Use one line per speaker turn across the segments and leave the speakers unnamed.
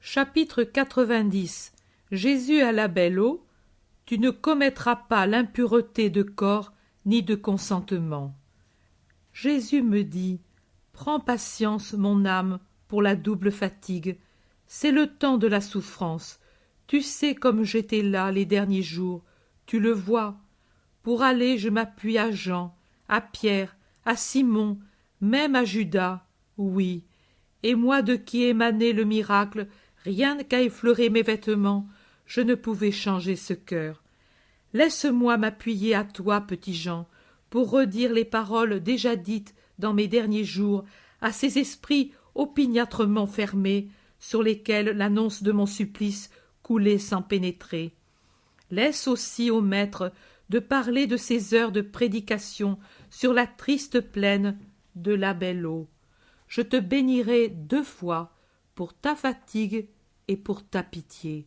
Chapitre 90. Jésus à la belle eau. Tu ne commettras pas l'impureté de corps ni de consentement. Jésus me dit: prends patience, mon âme, pour la double fatigue. C'est le temps de la souffrance. Tu sais comme j'étais là les derniers jours. Tu le vois. Pour aller, je m'appuie à Jean, à Pierre, à Simon, même à Judas, oui. Et moi de qui émanait le miracle, rien qu'à effleurer mes vêtements, je ne pouvais changer ce cœur. Laisse-moi m'appuyer à toi, petit Jean, pour redire les paroles déjà dites dans mes derniers jours à ces esprits opiniâtrement fermés, sur lesquels l'annonce de mon supplice coulait sans pénétrer. Laisse aussi au maître de parler de ces heures de prédication sur la triste plaine de la belle eau. Je te bénirai 2 fois pour ta fatigue et pour ta pitié.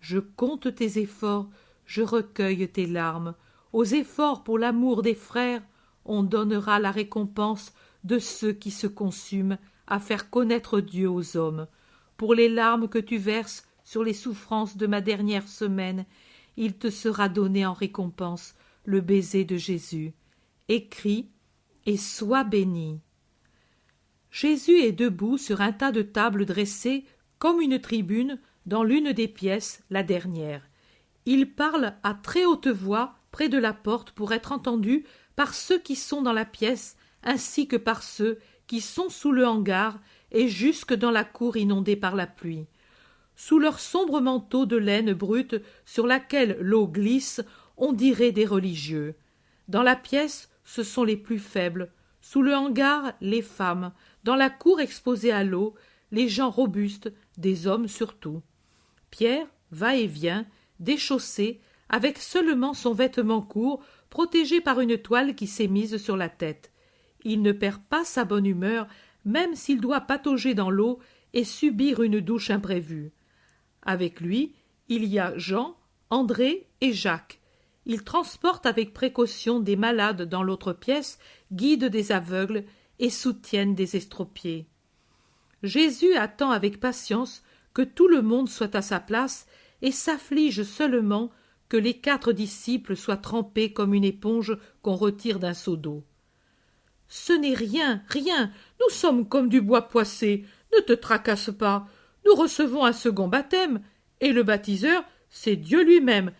Je compte tes efforts, je recueille tes larmes. Aux efforts pour l'amour des frères, on donnera la récompense de ceux qui se consument à faire connaître Dieu aux hommes. Pour les larmes que tu verses sur les souffrances de ma dernière semaine, il te sera donné en récompense le baiser de Jésus. Écris et sois béni. Jésus est debout sur un tas de tables dressées comme une tribune dans l'une des pièces, la dernière. Il parle à très haute voix près de la porte pour être entendu par ceux qui sont dans la pièce ainsi que par ceux qui sont sous le hangar et jusque dans la cour inondée par la pluie. Sous leur sombre manteau de laine brute sur laquelle l'eau glisse, on dirait des religieux. Dans la pièce, ce sont les plus faibles. Sous le hangar, les femmes. Dans la cour exposée à l'eau, les gens robustes, des hommes surtout. Pierre va et vient, déchaussé, avec seulement son vêtement court, protégé par une toile qui s'est mise sur la tête. Il ne perd pas sa bonne humeur, même s'il doit patauger dans l'eau et subir une douche imprévue. Avec lui, il y a Jean, André et Jacques. Ils transportent avec précaution des malades dans l'autre pièce, guident des aveugles et soutiennent des estropiés. Jésus attend avec patience que tout le monde soit à sa place et s'afflige seulement que les 4 disciples soient trempés comme une éponge qu'on retire d'un seau d'eau. « Ce n'est rien, rien, nous sommes comme du bois poissé, ne te tracasse pas, nous recevons un second baptême, et le baptiseur, c'est Dieu lui-même, »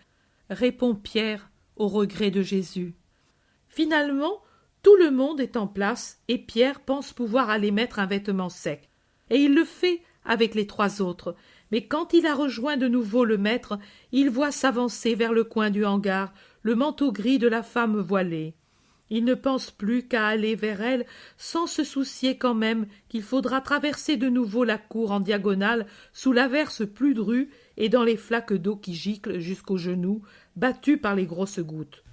répond Pierre au regret de Jésus. Finalement, tout le monde est en place et Pierre pense pouvoir aller mettre un vêtement sec. Et il le fait avec les 3 autres. Mais quand il a rejoint de nouveau le maître, il voit s'avancer vers le coin du hangar le manteau gris de la femme voilée. Il ne pense plus qu'à aller vers elle sans se soucier quand même qu'il faudra traverser de nouveau la cour en diagonale sous l'averse pludrue et dans les flaques d'eau qui giclent jusqu'aux genoux, battues par les grosses gouttes.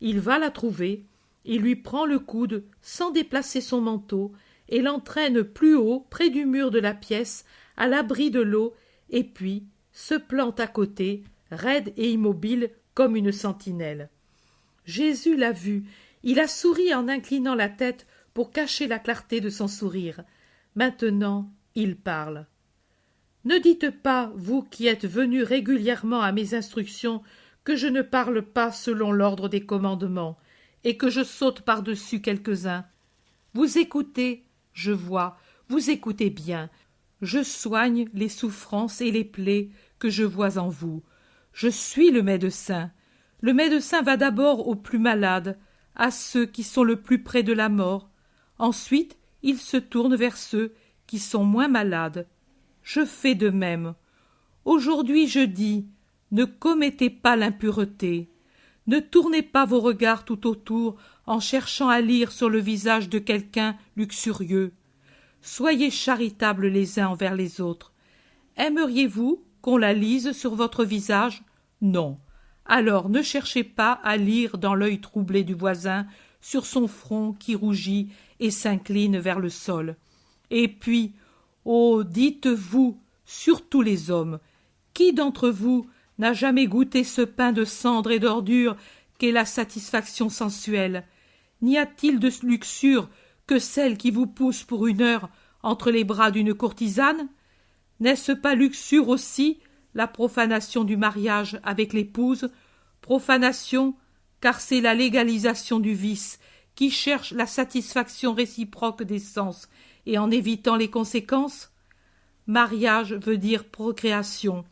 Il va la trouver, il lui prend le coude sans déplacer son manteau et l'entraîne plus haut près du mur de la pièce, à l'abri de l'eau, et puis se plante à côté, raide et immobile comme une sentinelle. Jésus l'a vu, il a souri en inclinant la tête pour cacher la clarté de son sourire. Maintenant, il parle. « Ne dites pas, vous qui êtes venus régulièrement à mes instructions, que je ne parle pas selon l'ordre des commandements, et que je saute par-dessus quelques-uns. Vous écoutez, je vois, vous écoutez bien. Je soigne les souffrances et les plaies que je vois en vous. Je suis le médecin. Le médecin va d'abord aux plus malades, à ceux qui sont le plus près de la mort. Ensuite, il se tourne vers ceux qui sont moins malades. Je fais de même. Aujourd'hui, je dis, ne commettez pas l'impureté. Ne tournez pas vos regards tout autour en cherchant à lire sur le visage de quelqu'un luxurieux. Soyez charitables les uns envers les autres. Aimeriez-vous qu'on la lise sur votre visage? Non. Alors ne cherchez pas à lire dans l'œil troublé du voisin, sur son front qui rougit et s'incline vers le sol. Et puis, oh, dites-vous, surtout les hommes, qui d'entre vous n'a jamais goûté ce pain de cendre et d'ordure qu'est la satisfaction sensuelle? N'y a-t-il de luxure que celle qui vous pousse pour une heure entre les bras d'une courtisane? N'est-ce pas luxure aussi, la profanation du mariage avec l'épouse? Profanation, car c'est la légalisation du vice, qui cherche la satisfaction réciproque des sens, et en évitant les conséquences? Mariage veut dire procréation,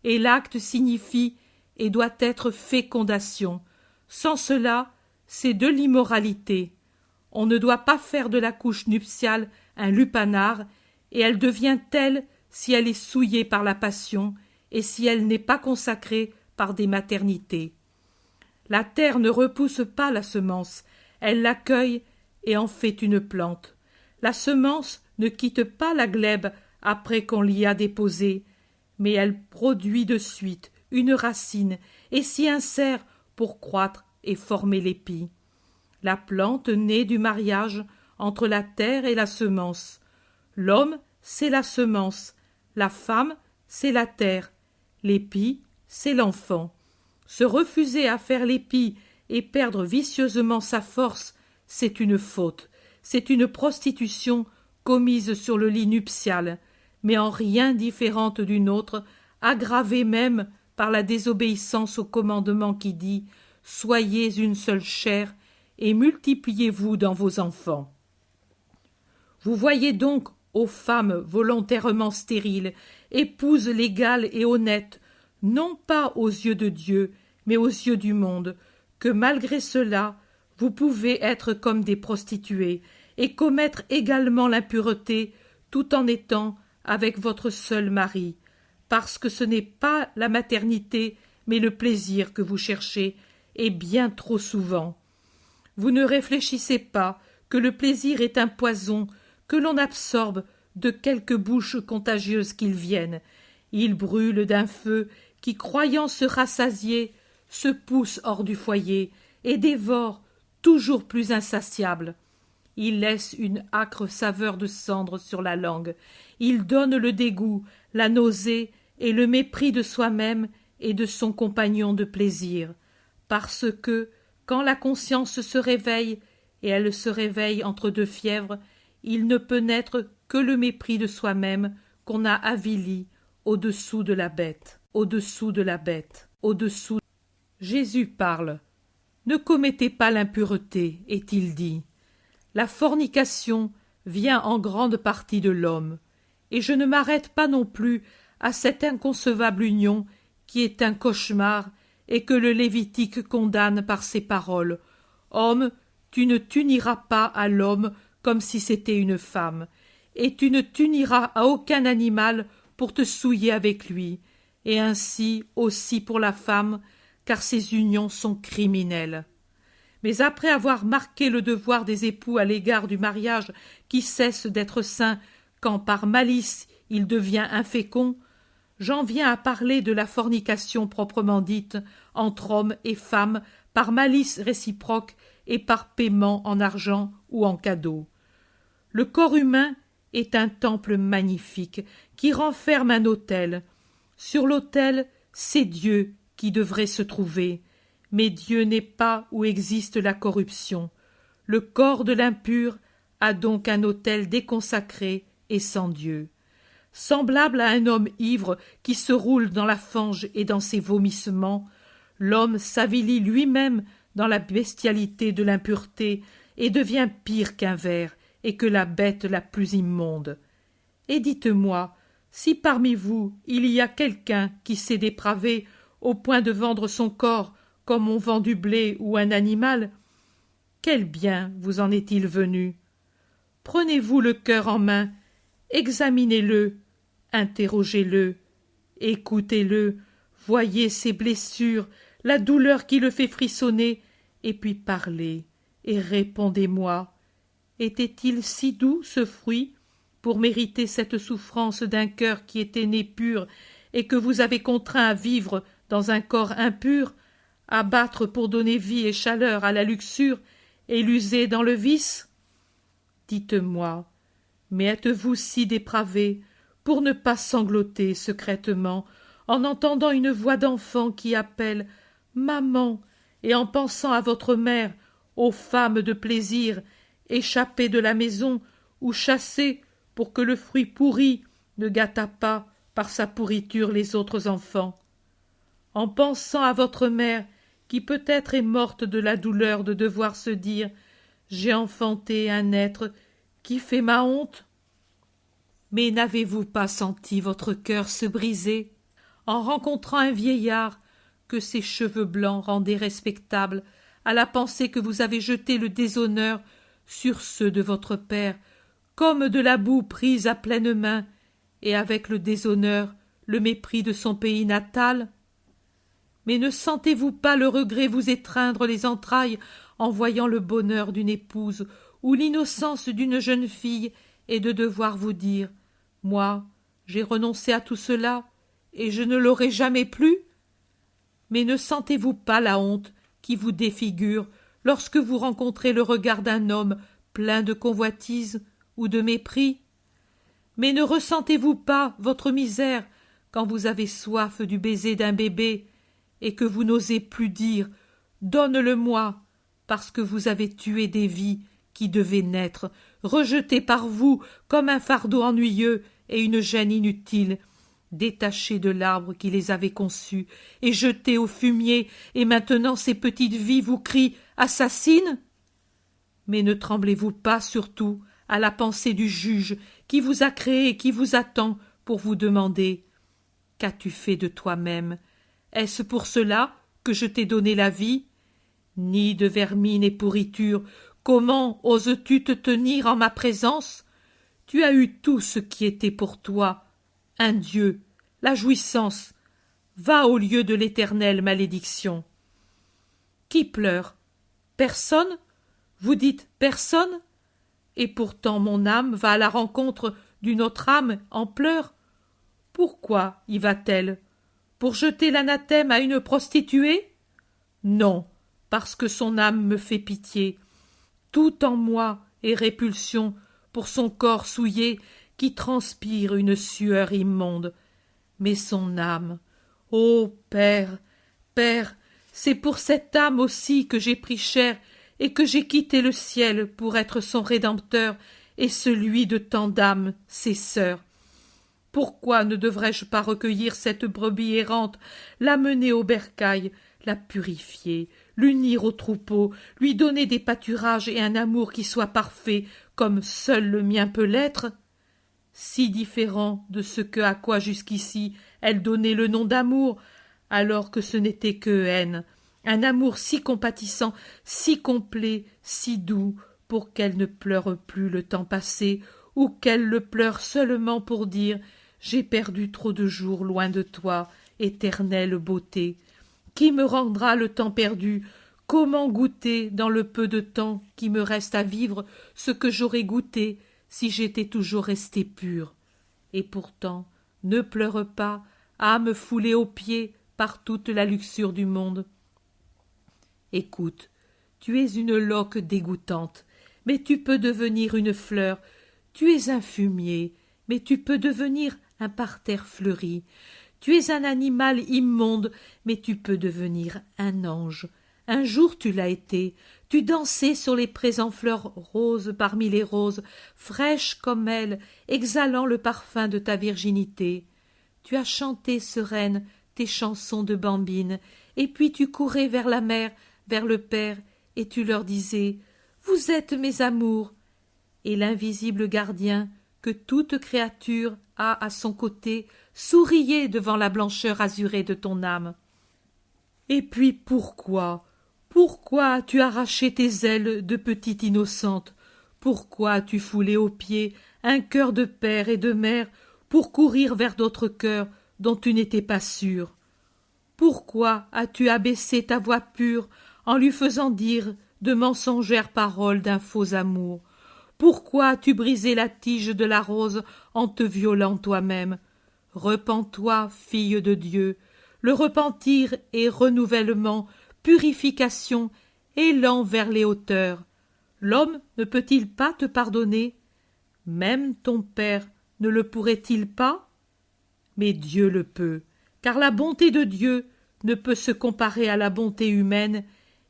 et l'acte signifie et doit être fécondation. Sans cela, c'est de l'immoralité. On ne doit pas faire de la couche nuptiale un lupanar, et elle devient telle si elle est souillée par la passion, et si elle n'est pas consacrée par des maternités. La terre ne repousse pas la semence, elle l'accueille et en fait une plante. La semence ne quitte pas la glèbe après qu'on l'y a déposée, mais elle produit de suite une racine et s'y insère pour croître et former l'épi. La plante naît du mariage entre la terre et la semence. L'homme, c'est la semence, la femme, c'est la terre, l'épi, c'est l'enfant. Se refuser à faire l'épi et perdre vicieusement sa force, c'est une faute, c'est une prostitution commise sur le lit nuptial, mais en rien différente d'une autre, aggravée même par la désobéissance au commandement qui dit « Soyez une seule chair et multipliez-vous dans vos enfants ». Vous voyez donc, ô femmes volontairement stériles, épouses légales et honnêtes, non pas aux yeux de Dieu, mais aux yeux du monde, que malgré cela, vous pouvez être comme des prostituées et commettre également l'impureté tout en étant avec votre seul mari, parce que ce n'est pas la maternité, mais le plaisir que vous cherchez, et bien trop souvent. Vous ne réfléchissez pas que le plaisir est un poison que l'on absorbe de quelque bouche contagieuse qu'il vienne. Il brûle d'un feu qui, croyant se rassasier, se pousse hors du foyer et dévore toujours plus insatiable. Il laisse une âcre saveur de cendre sur la langue. Il donne le dégoût, la nausée et le mépris de soi-même et de son compagnon de plaisir. Parce que, quand la conscience se réveille, et elle se réveille entre deux fièvres, il ne peut naître que le mépris de soi-même qu'on a avili au-dessous de la bête, au-dessous de la bête, au-dessous. Jésus parle. Ne commettez pas l'impureté, est-il dit. La fornication vient en grande partie de l'homme, et je ne m'arrête pas non plus à cette inconcevable union qui est un cauchemar et que le Lévitique condamne par ces paroles. Homme, tu ne t'uniras pas à l'homme comme si c'était une femme, et tu ne t'uniras à aucun animal pour te souiller avec lui, et ainsi aussi pour la femme, car ces unions sont criminelles. Mais après avoir marqué le devoir des époux à l'égard du mariage qui cesse d'être saint quand par malice il devient infécond, j'en viens à parler de la fornication proprement dite entre hommes et femmes par malice réciproque et par paiement en argent ou en cadeau. Le corps humain est un temple magnifique qui renferme un autel. Sur l'autel, c'est Dieu qui devrait se trouver, mais Dieu n'est pas où existe la corruption. Le corps de l'impur a donc un autel déconsacré et sans Dieu. Semblable à un homme ivre qui se roule dans la fange et dans ses vomissements, l'homme s'avilit lui-même dans la bestialité de l'impureté et devient pire qu'un ver et que la bête la plus immonde. Et dites-moi, si parmi vous il y a quelqu'un qui s'est dépravé au point de vendre son corps comme on vend du blé ou un animal, quel bien vous en est-il venu? Prenez-vous le cœur en main, examinez-le, interrogez-le, écoutez-le, voyez ses blessures, la douleur qui le fait frissonner, et puis parlez, et répondez-moi. Était-il si doux, ce fruit, pour mériter cette souffrance d'un cœur qui était né pur et que vous avez contraint à vivre dans un corps impur, à battre pour donner vie et chaleur à la luxure et l'user dans le vice? Dites-moi, mais êtes-vous si dépravé pour ne pas sangloter secrètement en entendant une voix d'enfant qui appelle « Maman » et en pensant à votre mère, aux femmes de plaisir, échappées de la maison ou chassées pour que le fruit pourri ne gâtât pas par sa pourriture les autres enfants. En pensant à votre mère, qui peut-être est morte de la douleur de devoir se dire « J'ai enfanté un être qui fait ma honte ». Mais n'avez-vous pas senti votre cœur se briser en rencontrant un vieillard que ses cheveux blancs rendaient respectable à la pensée que vous avez jeté le déshonneur sur ceux de votre père, comme de la boue prise à pleine main, et avec le déshonneur, le mépris de son pays natal? Mais ne sentez-vous pas le regret vous étreindre les entrailles en voyant le bonheur d'une épouse ou l'innocence d'une jeune fille, et de devoir vous dire « Moi, j'ai renoncé à tout cela, et je ne l'aurai jamais plus » Mais ne sentez-vous pas la honte qui vous défigure lorsque vous rencontrez le regard d'un homme plein de convoitise ou de mépris? Mais ne ressentez-vous pas votre misère quand vous avez soif du baiser d'un bébé et que vous n'osez plus dire « Donne-le-moi » parce que vous avez tué des vies qui devaient naître, rejetées par vous comme un fardeau ennuyeux et une gêne inutile, détachées de l'arbre qui les avait conçues et jetées au fumier, et maintenant ces petites vies vous crient « Assassine » Mais ne tremblez-vous pas surtout à la pensée du juge qui vous a créé et qui vous attend pour vous demander « Qu'as-tu fait de toi-même? Est-ce pour cela que je t'ai donné la vie? Nid de vermine et pourriture, comment oses-tu te tenir en ma présence? Tu as eu tout ce qui était pour toi, un Dieu, la jouissance. Va au lieu de l'éternelle malédiction. » Qui pleure? Personne? Vous dites personne? Et pourtant mon âme va à la rencontre d'une autre âme en pleurs. Pourquoi y va-t-elle? Pour jeter l'anathème à une prostituée? Non, parce que son âme me fait pitié. Tout en moi est répulsion pour son corps souillé qui transpire une sueur immonde. Mais son âme, ô Père, Père, c'est pour cette âme aussi que j'ai pris chair et que j'ai quitté le ciel pour être son Rédempteur et celui de tant d'âmes, ses sœurs. Pourquoi ne devrais-je pas recueillir cette brebis errante, l'amener au bercail, la purifier, l'unir au troupeau, lui donner des pâturages et un amour qui soit parfait, comme seul le mien peut l'être? Si différent de ce à quoi jusqu'ici elle donnait le nom d'amour, alors que ce n'était que haine, un amour si compatissant, si complet, si doux, pour qu'elle ne pleure plus le temps passé, ou qu'elle le pleure seulement pour dire « J'ai perdu trop de jours loin de toi, éternelle beauté. Qui me rendra le temps perdu? Comment goûter, dans le peu de temps qui me reste à vivre, ce que j'aurais goûté si j'étais toujours restée pure? Et pourtant, ne pleure pas, âme foulée aux pieds par toute la luxure du monde. Écoute, tu es une loque dégoûtante, mais tu peux devenir une fleur. Tu es un fumier, mais tu peux devenir un parterre fleuri. Tu es un animal immonde, mais tu peux devenir un ange. Un jour tu l'as été, tu dansais sur les prés en fleurs roses parmi les roses, fraîches comme elles, exhalant le parfum de ta virginité. Tu as chanté, sereine, tes chansons de bambine, et puis tu courais vers la mère, vers le père, et tu leur disais « Vous êtes mes amours !» Et l'invisible gardien, que toute créature a à son côté, souriait devant la blancheur azurée de ton âme. Et puis pourquoi as-tu arraché tes ailes de petite innocente? Pourquoi as-tu foulé aux pieds un cœur de père et de mère pour courir vers d'autres cœurs dont tu n'étais pas sûr? Pourquoi as-tu abaissé ta voix pure en lui faisant dire de mensongères paroles d'un faux amour? Pourquoi as-tu brisé la tige de la rose en te violant toi-même? Repens-toi, fille de Dieu. Le repentir est renouvellement, purification, élan vers les hauteurs. L'homme ne peut-il pas te pardonner? Même ton Père ne le pourrait-il pas? Mais Dieu le peut, car la bonté de Dieu ne peut se comparer à la bonté humaine,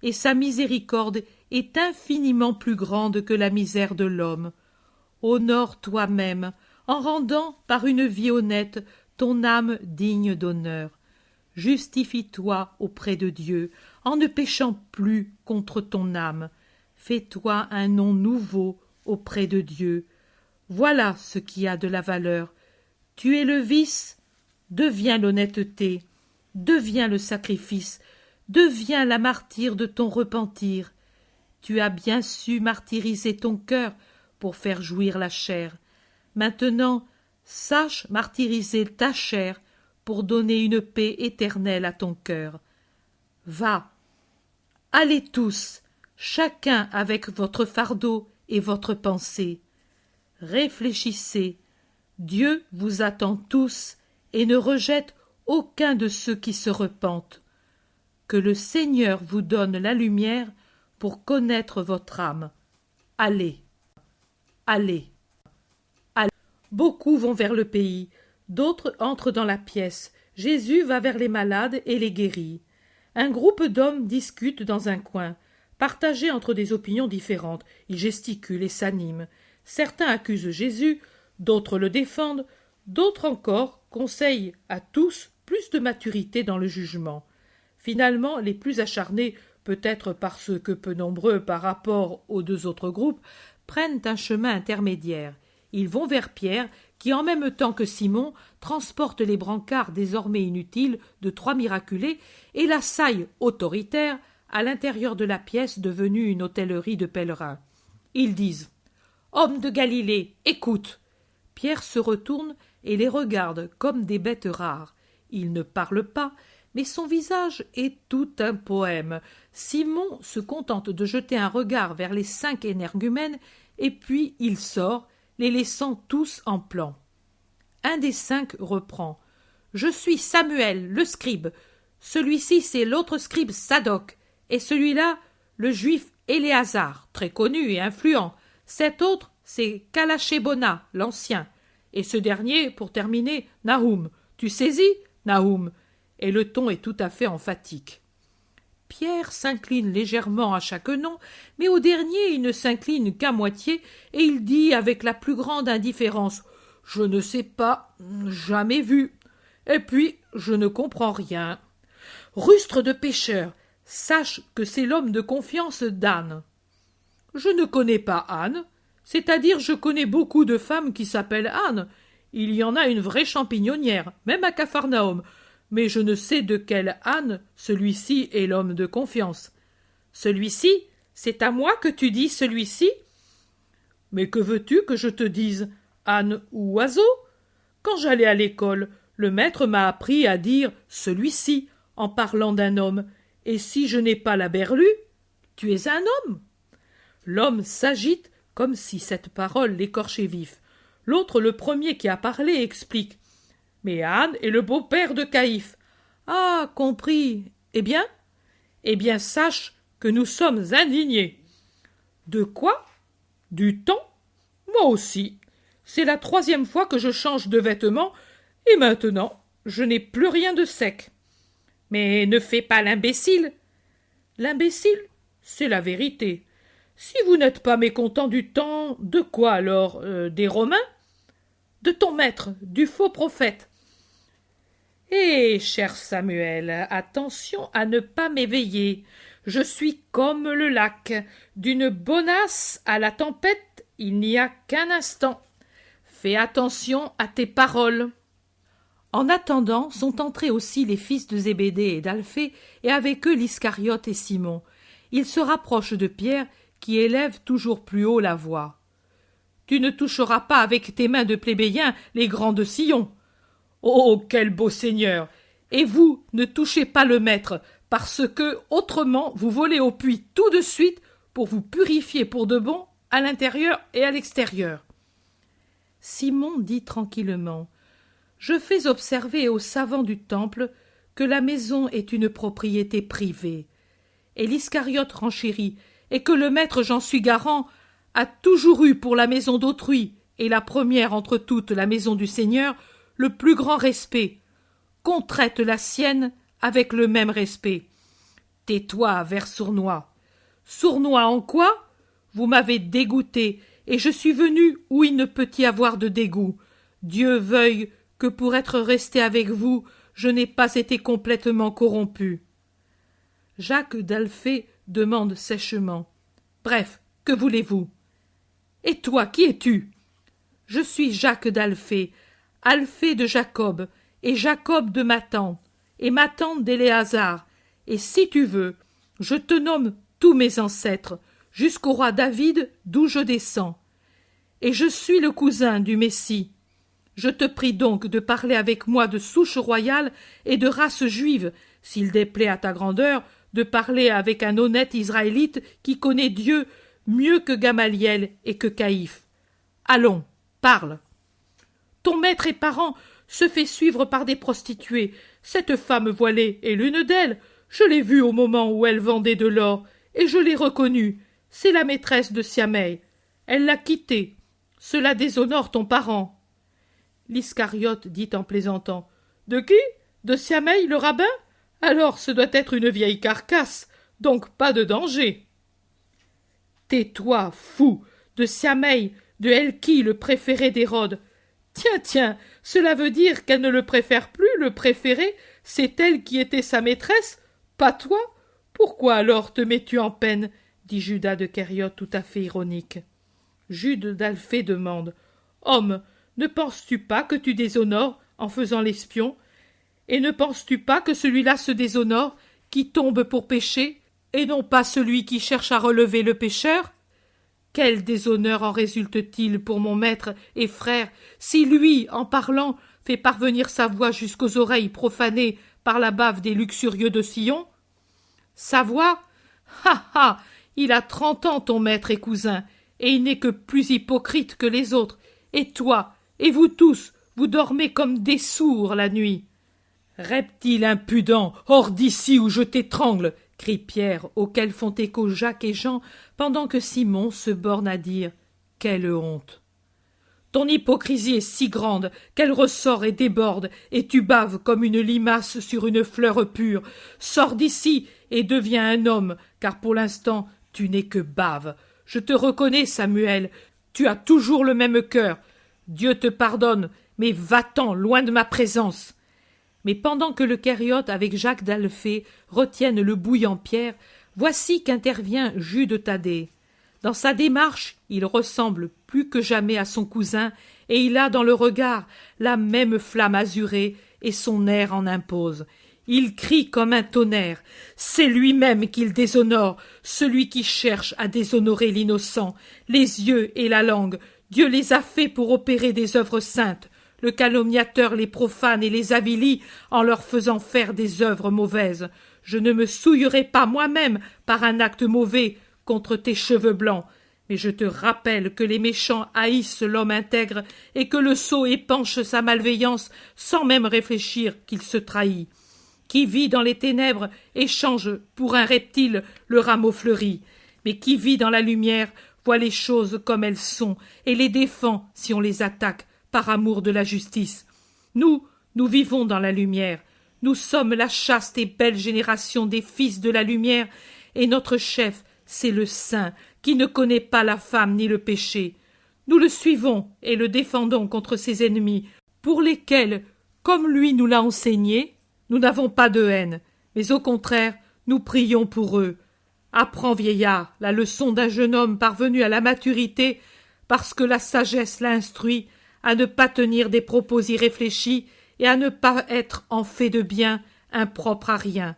et sa miséricorde est infiniment plus grande que la misère de l'homme. Honore toi-même, en rendant par une vie honnête ton âme digne d'honneur. Justifie-toi auprès de Dieu, en ne péchant plus contre ton âme. Fais-toi un nom nouveau auprès de Dieu. Voilà ce qui a de la valeur. Tu es le vice, deviens l'honnêteté, deviens le sacrifice, deviens la martyre de ton repentir. Tu as bien su martyriser ton cœur pour faire jouir la chair. Maintenant, sache martyriser ta chair pour donner une paix éternelle à ton cœur. Va, allez tous, chacun avec votre fardeau et votre pensée. Réfléchissez, Dieu vous attend tous et ne rejette aucun de ceux qui se repentent. Que le Seigneur vous donne la lumière pour connaître votre âme. Allez, allez, allez. Beaucoup vont vers le pays, d'autres entrent dans la pièce. Jésus va vers les malades et les guérit. Un groupe d'hommes discute dans un coin, partagés entre des opinions différentes. Ils gesticulent et s'animent. Certains accusent Jésus, d'autres le défendent, d'autres encore conseillent à tous plus de maturité dans le jugement. Finalement, les plus acharnés, peut-être parce que peu nombreux par rapport aux deux autres groupes, prennent un chemin intermédiaire. Ils vont vers Pierre, qui en même temps que Simon transporte les brancards désormais inutiles de 3 miraculés et la saille autoritaire à l'intérieur de la pièce devenue une hôtellerie de pèlerins. Ils disent « Homme de Galilée, écoute !» Pierre se retourne et les regarde comme des bêtes rares. Il ne parle pas, mais son visage est tout un poème. Simon se contente de jeter un regard vers les 5 énergumènes, et puis il sort, les laissant tous en plan. Un des 5 reprend. « Je suis Samuel, le scribe. Celui-ci, c'est l'autre scribe Sadoc, et celui-là, le juif Éléazar, très connu et influent. Cet autre, c'est Kalachébona, l'ancien. Et ce dernier, pour terminer, Nahum. Tu saisis, Nahum ?» Et le ton est tout à fait emphatique. Pierre s'incline légèrement à chaque nom, mais au dernier il ne s'incline qu'à moitié, et il dit avec la plus grande indifférence « Je ne sais pas, jamais vu. Et puis, je ne comprends rien. Rustre de pécheur, sache que c'est l'homme de confiance d'Anne. » « Je ne connais pas Anne, c'est-à-dire je connais beaucoup de femmes qui s'appellent Anne. Il y en a une vraie champignonnière, même à Capharnaüm. Mais je ne sais de quelle Anne celui-ci est l'homme de confiance. »« Celui-ci, c'est à moi que tu dis celui-ci ?»« Mais que veux-tu que je te dise, âne ou oiseau ? Quand j'allais à l'école, le maître m'a appris à dire « celui-ci » en parlant d'un homme. Et si je n'ai pas la berlue, tu es un homme. » L'homme s'agite comme si cette parole l'écorchait vif. L'autre, le premier qui a parlé, explique. « Mais Anne est le beau-père de Caïphe. »« Ah, compris. Eh bien ? » ?»« Eh bien, sache que nous sommes indignés. »« De quoi ? Du temps ? Moi aussi. C'est la 3e fois que je change de vêtements, et maintenant, je n'ai plus rien de sec. »« Mais ne fais pas l'imbécile. »« L'imbécile, c'est la vérité. Si vous n'êtes pas mécontent du temps, de quoi alors ? Des Romains ? De ton maître, du faux prophète. » Eh, cher Samuel, attention à ne pas m'éveiller. Je suis comme le lac. D'une bonasse à la tempête, il n'y a qu'un instant. Fais attention à tes paroles. En attendant, sont entrés aussi les fils de Zébédée et d'Alphée, et avec eux l'Iscariote et Simon. Ils se rapprochent de Pierre, qui élève toujours plus haut la voix. « Tu ne toucheras pas avec tes mains de plébéien les grands de Sion. » « Oh, quel beau seigneur ! Et vous, ne touchez pas le maître, parce que, autrement, vous volez au puits tout de suite pour vous purifier pour de bon à l'intérieur et à l'extérieur. » Simon dit tranquillement. « Je fais observer aux savants du temple que la maison est une propriété privée. » Et l'Iscariote renchérit, et que le maître, j'en suis garant, a toujours eu pour la maison d'autrui, et la première entre toutes la maison du Seigneur, le plus grand respect. Qu'on traite la sienne avec le même respect. Tais-toi, ver sournois. Sournois en quoi ? Vous m'avez dégoûté, et je suis venu où il ne peut y avoir de dégoût. Dieu veuille que pour être resté avec vous, je n'ai pas été complètement corrompu. Jacques d'Alphée demande sèchement. Bref, que voulez-vous? Et toi, qui es-tu? Je suis Jacques d'Alphée, Alphée de Jacob, et Jacob de Mathan, et Mathan d'Éléazar, et si tu veux, je te nomme tous mes ancêtres, jusqu'au roi David d'où je descends. Et je suis le cousin du Messie. Je te prie donc de parler avec moi de souche royale et de race juive, s'il déplaît à ta grandeur de parler avec un honnête Israélite qui connaît Dieu mieux que Gamaliel et que Caïphe. Allons, parle. Ton maître et parent se fait suivre par des prostituées. Cette femme voilée est l'une d'elles. Je l'ai vue au moment où elle vendait de l'or, et je l'ai reconnue. C'est la maîtresse de Siamei. Elle l'a quittée. Cela déshonore ton parent. L'Iscariote dit en plaisantant. De qui? De Siamei, le rabbin? Alors ce doit être une vieille carcasse, donc pas de danger. Tais-toi, fou, de Siamei, de Elki, le préféré d'Hérode. Tiens, cela veut dire qu'elle ne le préfère plus, le préféré, c'est elle qui était sa maîtresse, pas toi? Pourquoi alors te mets-tu en peine? Dit Judas de Kériote tout à fait ironique. Jude d'Alphée demande. Homme, ne penses-tu pas que tu déshonores en faisant l'espion? Et ne penses-tu pas que celui-là se déshonore qui tombe pour pécher, et non pas celui qui cherche à relever le pécheur? Quel déshonneur en résulte-t-il pour mon maître et frère, si lui, en parlant, fait parvenir sa voix jusqu'aux oreilles profanées par la bave des luxurieux de Sion? Sa voix? Ha! Il a 30 ans, ton maître et cousin, et il n'est que plus hypocrite que les autres. Et toi, et vous tous, vous dormez comme des sourds la nuit. Reptile impudent, hors d'ici ou je t'étrangle, crie Pierre, auquel font écho Jacques et Jean, pendant que Simon se borne à dire « Quelle honte !» Ton hypocrisie est si grande qu'elle ressort et déborde, et tu baves comme une limace sur une fleur pure. Sors d'ici et deviens un homme, car pour l'instant tu n'es que bave. Je te reconnais, Samuel, tu as toujours le même cœur. Dieu te pardonne, mais va-t'en, loin de ma présence. Mais pendant que le Kériote avec Jacques d'Alphée retiennent le bouillant Pierre, voici qu'intervient Jude Thaddée. Dans sa démarche, il ressemble plus que jamais à son cousin, et il a dans le regard la même flamme azurée, et son air en impose. Il crie comme un tonnerre. C'est lui-même qu'il déshonore, celui qui cherche à déshonorer l'innocent. Les yeux et la langue, Dieu les a faits pour opérer des œuvres saintes. Le calomniateur les profane et les avilit en leur faisant faire des œuvres mauvaises. Je ne me souillerai pas moi-même par un acte mauvais contre tes cheveux blancs, mais je te rappelle que les méchants haïssent l'homme intègre et que le sot épanche sa malveillance sans même réfléchir qu'il se trahit. Qui vit dans les ténèbres échange pour un reptile le rameau fleuri, mais qui vit dans la lumière voit les choses comme elles sont et les défend si on les attaque par amour de la justice. Nous vivons dans la lumière. Nous sommes la chaste et belle génération des fils de la lumière, et notre chef, c'est le saint, qui ne connaît pas la femme ni le péché. Nous le suivons et le défendons contre ses ennemis, pour lesquels, comme lui nous l'a enseigné, nous n'avons pas de haine, mais au contraire, nous prions pour eux. Apprends, vieillard, la leçon d'un jeune homme parvenu à la maturité, parce que la sagesse l'a instruit à ne pas tenir des propos irréfléchis et à ne pas être en fait de bien impropre à rien.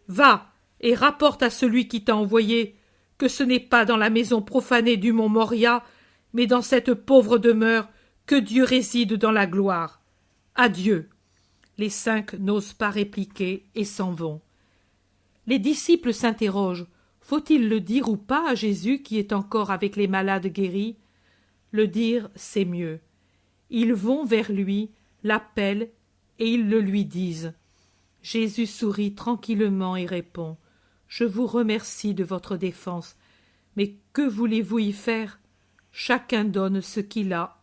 Va et rapporte à celui qui t'a envoyé que ce n'est pas dans la maison profanée du mont Moria, mais dans cette pauvre demeure que Dieu réside dans la gloire. Adieu. Les 5 n'osent pas répliquer et s'en vont. Les disciples s'interrogent. Faut-il le dire ou pas à Jésus qui est encore avec les malades guéris? Le dire, c'est mieux. Ils vont vers lui, l'appellent, et ils le lui disent. Jésus sourit tranquillement et répond. Je vous remercie de votre défense, mais que voulez-vous y faire? Chacun donne ce qu'il a.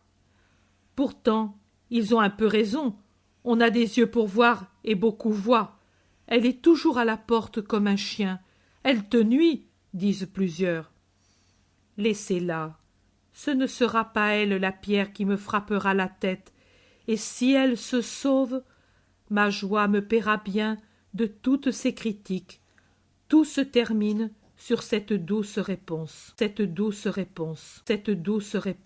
Pourtant, ils ont un peu raison. On a des yeux pour voir et beaucoup voient. Elle est toujours à la porte comme un chien. Elle te nuit, disent plusieurs. Laissez-la. Ce ne sera pas elle la pierre qui me frappera la tête, et si elle se sauve, ma joie me paiera bien de toutes ces critiques. Tout se termine sur cette douce réponse, cette douce réponse, cette douce réponse.